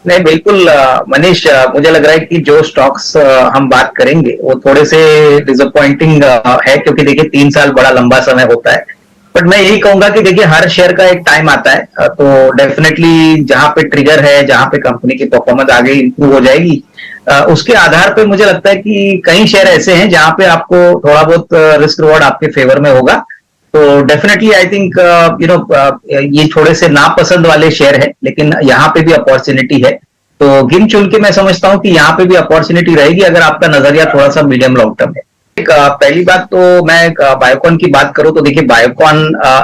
नहीं बिल्कुल मनीष, मुझे लग रहा है कि जो स्टॉक्स हम बात करेंगे वो थोड़े से डिसअपॉइंटिंग है, क्योंकि देखिए 3 साल बड़ा लंबा समय होता है। बट मैं यही कहूंगा कि देखिए हर शेयर का एक टाइम आता है, तो डेफिनेटली जहां पे ट्रिगर है, जहां पे कंपनी की परफॉर्मेंस आगे इंप्रूव हो जाएगी, उसके आधार पे मुझे लगता है कि कई शेयर ऐसे हैं जहां पे आपको थोड़ा बहुत रिस्क रिवॉर्ड आपके फेवर में होगा। तो डेफिनेटली आई थिंक ये थोड़े से नापसंद वाले शेयर है, लेकिन यहाँ पे भी अपॉर्चुनिटी है। तो गिन चुन के मैं समझता हूँ कि यहाँ पे भी अपॉर्चुनिटी रहेगी अगर आपका नजरिया थोड़ा सा मीडियम लॉन्ग टर्म है। पहली बात तो मैं बायोकॉन की बात करूं तो देखिए बायोकॉन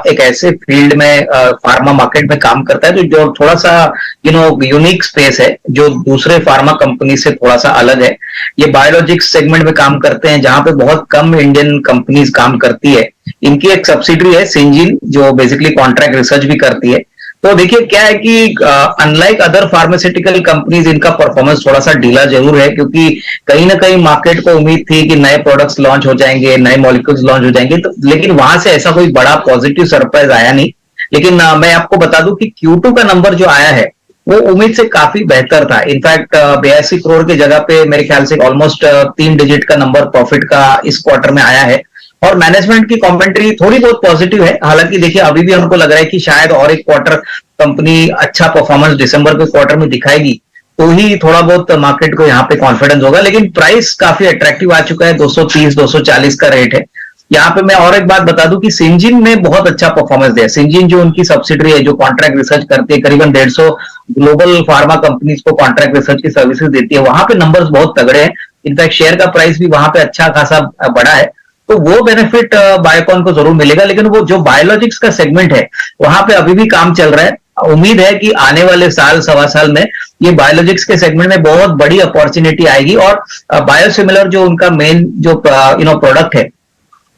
एक ऐसे फील्ड में फार्मा मार्केट में काम करता है तो जो थोड़ा सा यूनिक स्पेस है, जो दूसरे फार्मा कंपनी से थोड़ा सा अलग है। ये बायोलॉजिक्स सेगमेंट में काम करते हैं जहां पे बहुत कम इंडियन कंपनीज काम करती है। इनकी एक सब्सिडरी है सिंजिन, जो बेसिकली कॉन्ट्रैक्ट रिसर्च भी करती है। तो देखिए क्या है कि अनलाइक अदर फार्मास्यूटिकल कंपनीज इनका परफॉर्मेंस थोड़ा सा ढीला जरूर है, क्योंकि कहीं ना कहीं मार्केट को उम्मीद थी कि नए प्रोडक्ट्स लॉन्च हो जाएंगे, नए मॉलिक्यूल्स लॉन्च हो जाएंगे, तो लेकिन वहां से ऐसा कोई बड़ा पॉजिटिव सरप्राइज आया नहीं। लेकिन मैं आपको बता दूं कि Q2 का नंबर जो आया है वो उम्मीद से काफी बेहतर था। इनफैक्ट 82 करोड़ की जगह पे मेरे ख्याल से ऑलमोस्ट 3 डिजिट का नंबर प्रॉफिट का इस क्वार्टर में आया है। और मैनेजमेंट की कमेंट्री थोड़ी बहुत पॉजिटिव है। हालांकि देखिए अभी भी हमको लग रहा है कि शायद और एक क्वार्टर कंपनी अच्छा परफॉर्मेंस दिसंबर के क्वार्टर में दिखाएगी, तो ही थोड़ा बहुत मार्केट को यहाँ पे कॉन्फिडेंस होगा। लेकिन प्राइस काफी अट्रैक्टिव आ चुका है, 230 240 का रेट है यहाँ पे। मैं और एक बात बता दूं कि सिंजिन ने बहुत अच्छा परफॉर्मेंस दिया। सिंजिन जो उनकी सब्सिडरी है, जो कॉन्ट्रैक्ट रिसर्च करती है, करीबन 150 ग्लोबल फार्मा कंपनीज को कॉन्ट्रैक्ट रिसर्च की सर्विसेज देती है, वहां पे नंबर्स बहुत तगड़े हैं। इनफैक्ट शेयर का प्राइस भी वहां पे अच्छा खासा बड़ा है। तो वो बेनिफिट बायोकॉन को जरूर मिलेगा। लेकिन वो जो बायोलॉजिक्स का सेगमेंट है वहां पे अभी भी काम चल रहा है। उम्मीद है कि आने वाले साल सवा साल में ये बायोलॉजिक्स के सेगमेंट में बहुत बड़ी अपॉर्चुनिटी आएगी। और बायोसिमिलर जो उनका मेन जो प्रोडक्ट है,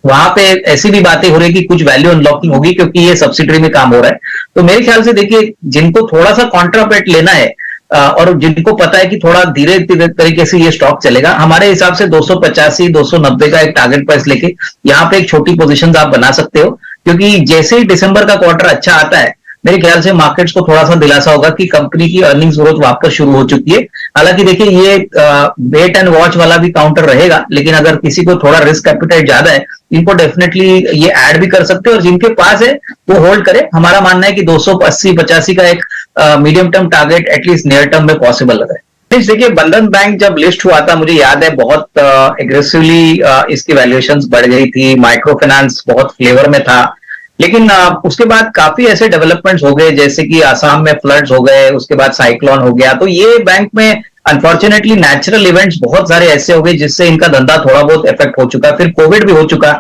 वहां पे ऐसी भी बातें हो रही है कि कुछ वैल्यू अनलॉकिंग होगी, क्योंकि ये सब्सिडरी में काम हो रहा है। तो मेरे ख्याल से देखिए जिनको थोड़ा सा कॉन्ट्रापेट लेना है और जिनको पता है कि थोड़ा धीरे धीरे तरीके से ये स्टॉक चलेगा, हमारे हिसाब से 285 290 का एक टारगेट प्राइस लेके यहाँ पे एक छोटी पोजीशन आप बना सकते हो। क्योंकि जैसे ही दिसंबर का क्वार्टर अच्छा आता है, मेरे ख्याल से मार्केट्स को थोड़ा सा दिलासा होगा कि कंपनी की अर्निंग्स ग्रोथ वापस शुरू हो चुकी है। हालांकि देखिए ये वेट एंड वॉच वाला भी काउंटर रहेगा, लेकिन अगर किसी को थोड़ा रिस्क एपिटाइट ज्यादा है, इनको डेफिनेटली ये ऐड भी कर सकते हैं। और जिनके पास है वो होल्ड करे। हमारा मानना है कि 280 85 का एक medium term target at least near term में पॉसिबल लग रहा है। देखिए बंधन बैंक जब लिस्ट हुआ था, मुझे याद है बहुत एग्रेसिवली इसकी वैल्यूएशंस बढ़ गई थी, माइक्रो फाइनेंस बहुत फ्लेवर में था। लेकिन उसके बाद काफी ऐसे डेवलपमेंट्स हो गए, जैसे कि आसाम में फ्लड्स हो गए, उसके बाद साइक्लोन हो गया। तो ये बैंक में अनफॉर्चुनेटली नेचुरल इवेंट्स बहुत सारे ऐसे हो गए जिससे इनका धंधा थोड़ा बहुत इफेक्ट हो चुका, फिर कोविड भी हो चुका।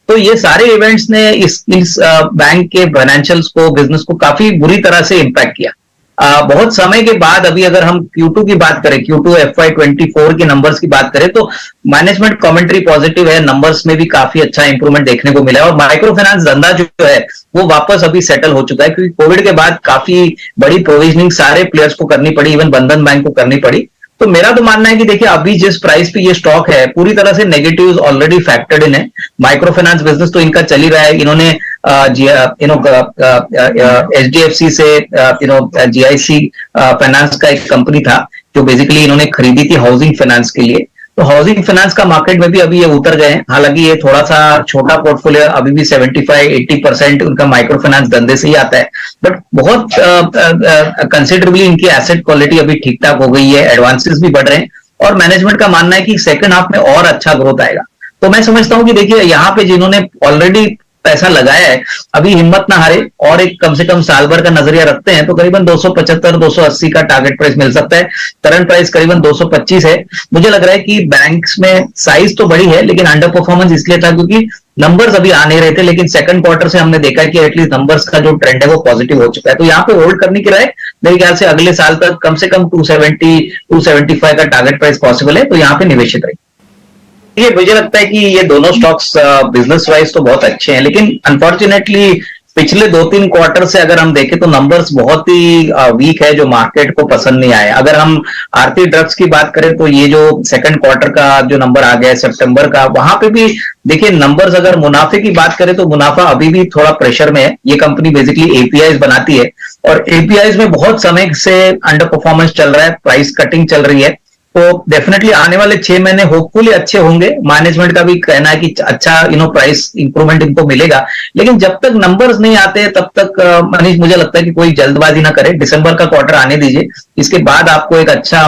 तो ये सारे इवेंट्स ने इस बैंक के फाइनेंशियल्स को, बिजनेस को काफी बुरी तरह से इंपैक्ट किया। बहुत समय के बाद अभी अगर हम Q2 की बात करें, Q2 FY24 के नंबर्स की बात करें, तो मैनेजमेंट कमेंट्री पॉजिटिव है, नंबर्स में भी काफी अच्छा इंप्रूवमेंट देखने को मिला है। और माइक्रो फाइनेंस धंधा जो है वो वापस अभी सेटल हो चुका है, क्योंकि कोविड के बाद काफी बड़ी प्रोविजनिंग सारे प्लेयर्स को करनी पड़ी, इवन बंधन बैंक को करनी पड़ी। तो मेरा तो मानना है कि देखिए अभी जिस प्राइस पे ये स्टॉक है, पूरी तरह से नेगेटिव्स ऑलरेडी फैक्टर्ड इन है। माइक्रो फाइनेंस बिजनेस तो इनका चल ही रहा है। इन्होंने HDFC से GIC फाइनेंस का एक कंपनी था जो बेसिकली इन्होंने खरीदी थी हाउसिंग फाइनेंस के लिए। तो हाउसिंग फाइनेंस का मार्केट में भी अभी ये उतर गए हैं। हालांकि ये थोड़ा सा छोटा पोर्टफोलियो, अभी भी 75-80% उनका माइक्रो फाइनेंस धंधे से ही आता है। बट बहुत कंसिडरेबली इनकी एसेट क्वालिटी अभी ठीक ठाक हो गई है, एडवांसेस भी बढ़ रहे हैं। और मैनेजमेंट का मानना है कि सेकंड हाफ में और अच्छा ग्रोथ आएगा। तो मैं समझता हूं कि देखिए यहाँ पे जिन्होंने ऑलरेडी पैसा लगाया है, अभी हिम्मत ना हारे और एक कम से कम साल भर का नजरिया रखते हैं तो करीबन 275 280 का टारगेट प्राइस मिल सकता है। करंट प्राइस करीबन 225 है। मुझे लग रहा है कि बैंक्स में साइज तो बड़ी है, लेकिन अंडर परफॉर्मेंस इसलिए था क्योंकि नंबर्स अभी आ नहीं रहे थे। लेकिन सेकंड क्वार्टर से हमने देखा कि एटलीस्ट नंबर्स का जो ट्रेंड है वो पॉजिटिव हो चुका है। तो यहाँ पे होल्ड करने की राय मेरे ख्याल से अगले साल तक कम से कम 270 275 का टारगेट प्राइस पॉसिबल है। तो यहाँ पे निवेशित रही। ये मुझे लगता है कि ये दोनों स्टॉक्स बिजनेस वाइज तो बहुत अच्छे हैं, लेकिन अनफॉर्चुनेटली पिछले 2-3 क्वार्टर से अगर हम देखें तो नंबर्स बहुत ही वीक है, जो मार्केट को पसंद नहीं आए। अगर हम आरती ड्रग्स की बात करें तो ये जो सेकंड क्वार्टर का जो नंबर आ गया है सितंबर का, वहां पे भी देखिए नंबर्स, अगर मुनाफे की बात करें तो मुनाफा अभी भी थोड़ा प्रेशर में है। ये कंपनी बेसिकली एपीआईज बनाती है और एपीआईज में बहुत समय से अंडर परफॉर्मेंस चल रहा है, प्राइस कटिंग चल रही है। तो डेफिनेटली आने वाले 6 महीने होपफुली अच्छे होंगे। मैनेजमेंट का भी कहना है कि अच्छा प्राइस इंप्रूवमेंट इनको मिलेगा, लेकिन जब तक नंबर्स नहीं आते तब तक मनीष मुझे लगता है कि कोई जल्दबाजी ना करे, दिसंबर का क्वार्टर आने दीजिए, इसके बाद आपको एक अच्छा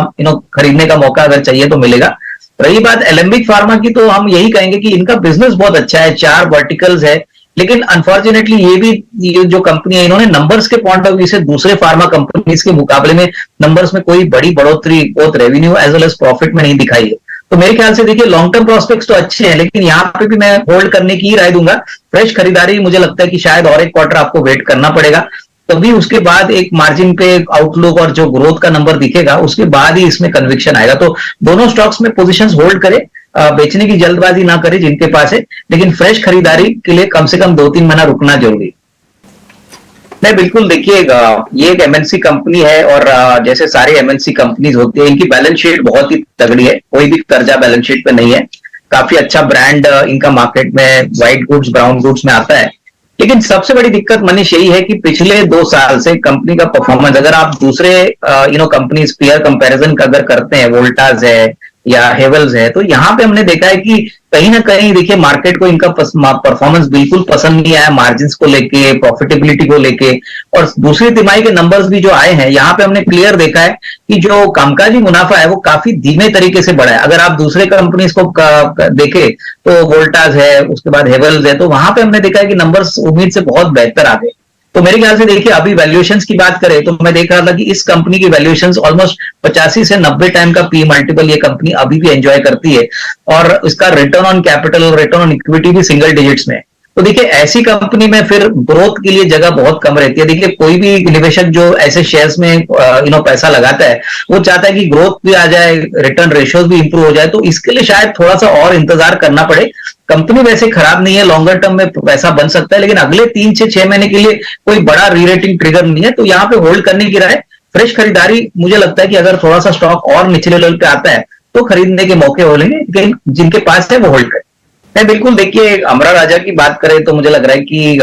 खरीदने का मौका अगर चाहिए तो मिलेगा। रही बात एलेम्बिक फार्मा की, तो हम यही कहेंगे कि इनका बिजनेस बहुत अच्छा है, 4 वर्टिकल्स है, लेकिन अनफॉर्चुनेटली ये जो कंपनी है, इन्होंने नंबर्स के पॉइंट ऑफ व्यू से दूसरे फार्मा कंपनीज के मुकाबले में नंबर्स में कोई बड़ी बढ़ोतरी both revenue as well as profit में नहीं दिखाई है। तो मेरे ख्याल से देखिए लॉन्ग टर्म प्रोस्पेक्ट्स तो अच्छे हैं, लेकिन यहाँ पे भी मैं होल्ड करने की ही राय दूंगा। फ्रेश खरीदारी मुझे लगता है कि शायद और एक क्वार्टर आपको वेट करना पड़ेगा, तभी उसके बाद एक मार्जिन पे आउटलुक और जो ग्रोथ का नंबर दिखेगा उसके बाद ही इसमें कन्विक्शन आएगा। तो दोनों स्टॉक्स में पोजीशंस होल्ड करें, बेचने की जल्दबाजी ना करें जिनके पास है, लेकिन फ्रेश खरीदारी के लिए कम से कम 2-3 महीना रुकना जरूरी। नहीं, बिल्कुल देखिएगा, ये एक एमएनसी कंपनी है और जैसे सारे एमएनसी कंपनीज होती है, इनकी बैलेंस शीट बहुत ही तगड़ी है, कोई भी कर्जा बैलेंस शीट पे नहीं है। काफी अच्छा ब्रांड इनका मार्केट में व्हाइट गुड्स ब्राउन गुड्स में आता है। लेकिन सबसे बड़ी दिक्कत मनीष यही है कि पिछले 2 साल से कंपनी का परफॉर्मेंस, अगर आप दूसरे कंपनीज पीयर कंपैरिजन अगर करते हैं, वोल्टास है या हेवल्स है, तो यहाँ पे हमने देखा है कि कहीं ना कहीं देखिए मार्केट को इनका परफॉर्मेंस बिल्कुल पसंद नहीं आया, मार्जिन को लेके, प्रॉफिटेबिलिटी को लेके। और दूसरी तिमाही के नंबर्स भी जो आए हैं, यहाँ पे हमने क्लियर देखा है कि जो कामकाजी मुनाफा है वो काफी धीमे तरीके से बढ़ा है। अगर आप दूसरे कंपनीज को देखें तो वोल्टास है, उसके बाद हेवल्स है, तो वहां पे हमने देखा है कि नंबर्स उम्मीद से बहुत बेहतर आ गए। तो मेरे ख्याल से देखिए अभी वैल्यूएशंस की बात करें तो मैं देख रहा था कि इस कंपनी की वैल्यूएशंस ऑलमोस्ट 85 से 90 टाइम का पी मल्टीपल ये कंपनी अभी भी एंजॉय करती है, और इसका return on capital, return on equity भी सिंगल डिजिट्स में है। तो देखिए ऐसी कंपनी में फिर ग्रोथ के लिए जगह बहुत कम रहती है। देखिए कोई भी निवेशक जो ऐसे शेयर्स में पैसा लगाता है, वो चाहता है कि ग्रोथ भी आ जाए, रिटर्न रेशियोज भी इंप्रूव हो जाए, तो इसके लिए शायद थोड़ा सा और इंतजार करना पड़े। कंपनी वैसे खराब नहीं है, लॉन्गर टर्म में पैसा बन सकता है, लेकिन अगले 3 से 6 महीने के लिए कोई बड़ा रीरेटिंग ट्रिगर नहीं है, तो यहाँ पे होल्ड करने की राय। फ्रेश खरीदारी मुझे लगता है कि अगर थोड़ा सा स्टॉक और निचले लेवल पे आता है तो खरीदने के मौके हो लेंगे, लेकिन जिनके पास है वो होल्ड करें। नहीं, बिल्कुल देखिए अमरा राजा की बात करें तो मुझे लग रहा है कि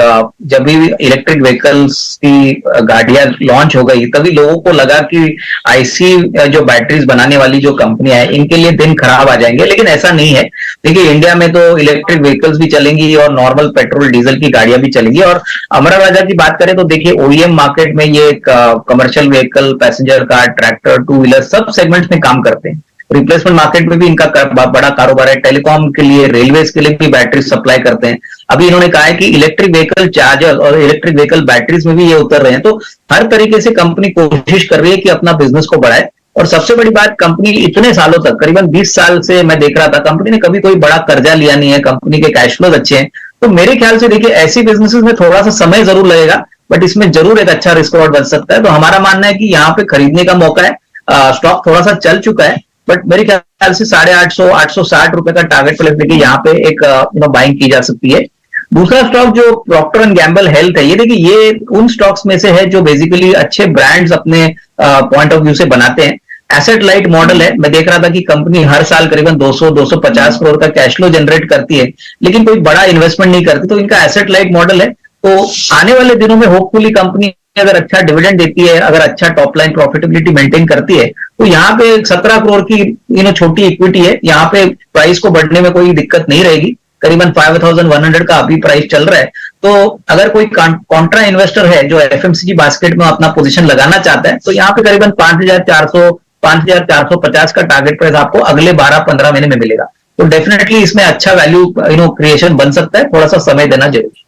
जब भी इलेक्ट्रिक व्हीकल्स की गाड़ियां लॉन्च हो गई, तभी लोगों को लगा कि आईसी जो बैटरीज बनाने वाली जो कंपनियां हैं, इनके लिए दिन खराब आ जाएंगे, लेकिन ऐसा नहीं है। देखिए इंडिया में तो इलेक्ट्रिक व्हीकल्स भी चलेंगी और नॉर्मल पेट्रोल डीजल की गाड़ियां भी चलेंगी। और अमरा राजा की बात करें तो देखिए ओईएम मार्केट में ये commercial vehicle, passenger car, tractor, two wheeler सब सेगमेंट्स में काम करते हैं। रिप्लेसमेंट मार्केट में भी इनका बड़ा कारोबार है, टेलीकॉम के लिए, रेलवेज के लिए भी बैटरी सप्लाई करते हैं। अभी इन्होंने कहा है कि इलेक्ट्रिक व्हीकल चार्जर और इलेक्ट्रिक व्हीकल बैटरीज में भी ये उतर रहे हैं। तो हर तरीके से कंपनी कोशिश कर रही है कि अपना बिजनेस को बढ़ाए। और सबसे बड़ी बात, कंपनी इतने सालों तक, करीबन 20 साल से मैं देख रहा था, कंपनी ने कभी कोई बड़ा कर्जा लिया नहीं है, कंपनी के कैश फ्लोज अच्छे हैं। तो मेरे ख्याल से देखिए ऐसी बिजनेसेस में थोड़ा सा समय जरूर लगेगा, बट इसमें जरूर एक अच्छा रिस्क रिवॉर्ड बन सकता है। तो हमारा मानना है कि यहाँ पे खरीदने का मौका है। स्टॉक थोड़ा सा चल चुका है, बट मेरे ख्याल से 850, 860 रुपए का टारगेट प्लेस लेके यहाँ पे एक बाइंग की जा सकती है। दूसरा स्टॉक जो प्रॉक्टर एंड गैम्बल हेल्थ है, ये देखिए ये उन स्टॉक्स में से है जो बेसिकली अच्छे ब्रांड्स अपने पॉइंट ऑफ व्यू से बनाते हैं। एसेट लाइट मॉडल है। मैं देख रहा था कि कंपनी हर साल करीबन 200-250 करोड़ का कैश फ्लो जनरेट करती है, लेकिन कोई बड़ा इन्वेस्टमेंट नहीं करती। तो इनका एसेट लाइट मॉडल है। तो आने वाले दिनों में होपफुली कंपनी अगर अच्छा डिविडेंड देती है, अगर अच्छा टॉप लाइन प्रॉफिटेबिलिटी मेंटेन करती है, तो यहाँ पे 17 करोड़ की छोटी इक्विटी है, यहाँ पे प्राइस को बढ़ने में कोई दिक्कत नहीं रहेगी। करीबन 5100 का अभी प्राइस चल रहा है। तो अगर कोई कॉन्ट्रा इन्वेस्टर है जो एफएमसीजी बास्केट में अपना पोजीशन लगाना चाहता है, तो यहाँ पे करीबन 5400, 5450 का टारगेट प्राइस आपको अगले 12-15 महीने में मिलेगा। तो डेफिनेटली इसमें अच्छा वैल्यू क्रिएशन बन सकता है, थोड़ा सा समय देना जरूरी।